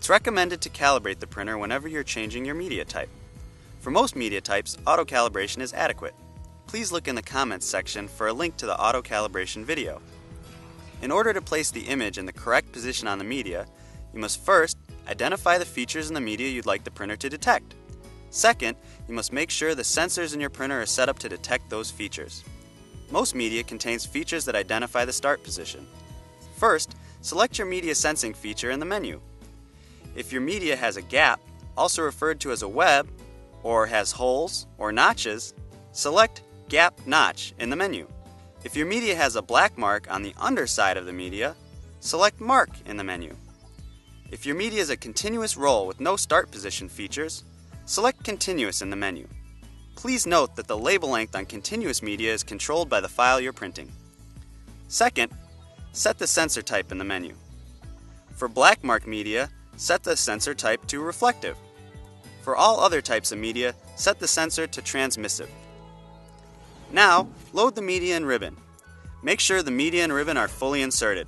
It's recommended to calibrate the printer whenever you're changing your media type. For most media types, auto calibration is adequate. Please look in the comments section for a link to the auto calibration video. In order to place the image in the correct position on the media, you must first identify the features in the media you'd like the printer to detect. Second, you must make sure the sensors in your printer are set up to detect those features. Most media contains features that identify the start position. First, select your media sensing feature in the menu. If your media has a gap, also referred to as a web, or has holes or notches, select Gap Notch in the menu. If your media has a black mark on the underside of the media, select Mark in the menu. If your media is a continuous roll with no start position features, select Continuous in the menu. Please note that the label length on continuous media is controlled by the file you're printing. Second, set the sensor type in the menu. For black mark media, set the sensor type to reflective. For all other types of media, set the sensor to transmissive. Now, load the media and ribbon. Make sure the media and ribbon are fully inserted.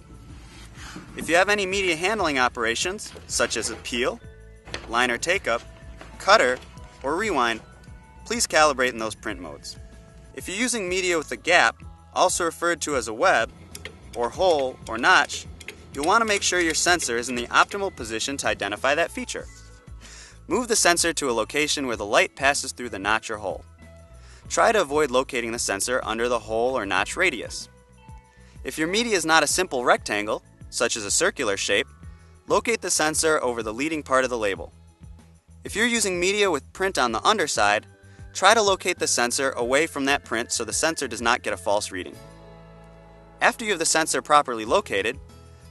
If you have any media handling operations, such as a peel, liner take-up, cutter, or rewind, please calibrate in those print modes. If you're using media with a gap, also referred to as a web, or hole, or notch, you'll want to make sure your sensor is in the optimal position to identify that feature. Move the sensor to a location where the light passes through the notch or hole. Try to avoid locating the sensor under the hole or notch radius. If your media is not a simple rectangle, such as a circular shape, locate the sensor over the leading part of the label. If you're using media with print on the underside, try to locate the sensor away from that print so the sensor does not get a false reading. After you have the sensor properly located,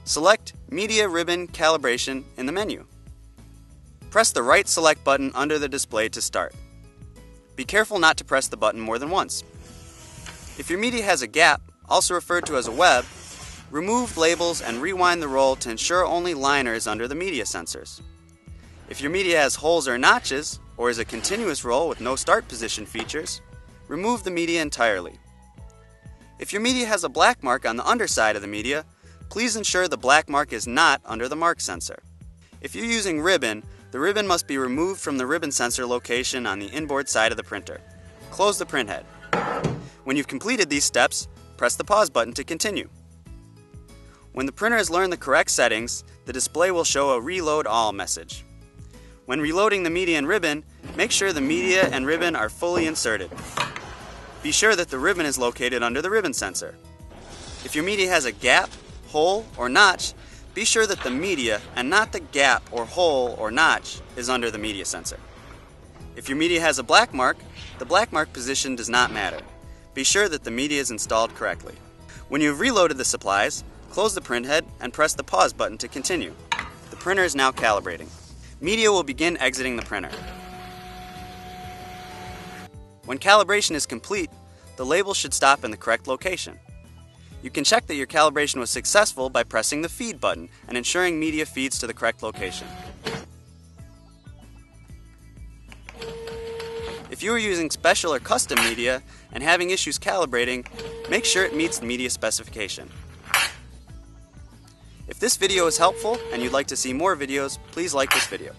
select Media Ribbon Calibration in the menu. Press the right select button under the display to start. Be careful not to press the button more than once. If your media has a gap, also referred to as a web, remove labels and rewind the roll to ensure only liner is under the media sensors. If your media has holes or notches, or is a continuous roll with no start position features, remove the media entirely. If your media has a black mark on the underside of the media, please ensure the black mark is not under the mark sensor. If you're using ribbon, the ribbon must be removed from the ribbon sensor location on the inboard side of the printer. Close the printhead. When you've completed these steps, press the pause button to continue. When the printer has learned the correct settings, the display will show a Reload All message. When reloading the media and ribbon, make sure the media and ribbon are fully inserted. Be sure that the ribbon is located under the ribbon sensor. If your media has a gap, hole, or notch, be sure that the media and not the gap or hole or notch is under the media sensor. If your media has a black mark, the black mark position does not matter. Be sure that the media is installed correctly. When you have reloaded the supplies, close the printhead and press the pause button to continue. The printer is now calibrating. Media will begin exiting the printer. When calibration is complete, the label should stop in the correct location. You can check that your calibration was successful by pressing the Feed button and ensuring media feeds to the correct location. If you are using special or custom media and having issues calibrating, make sure it meets the media specification. If this video is helpful and you'd like to see more videos, please like this video.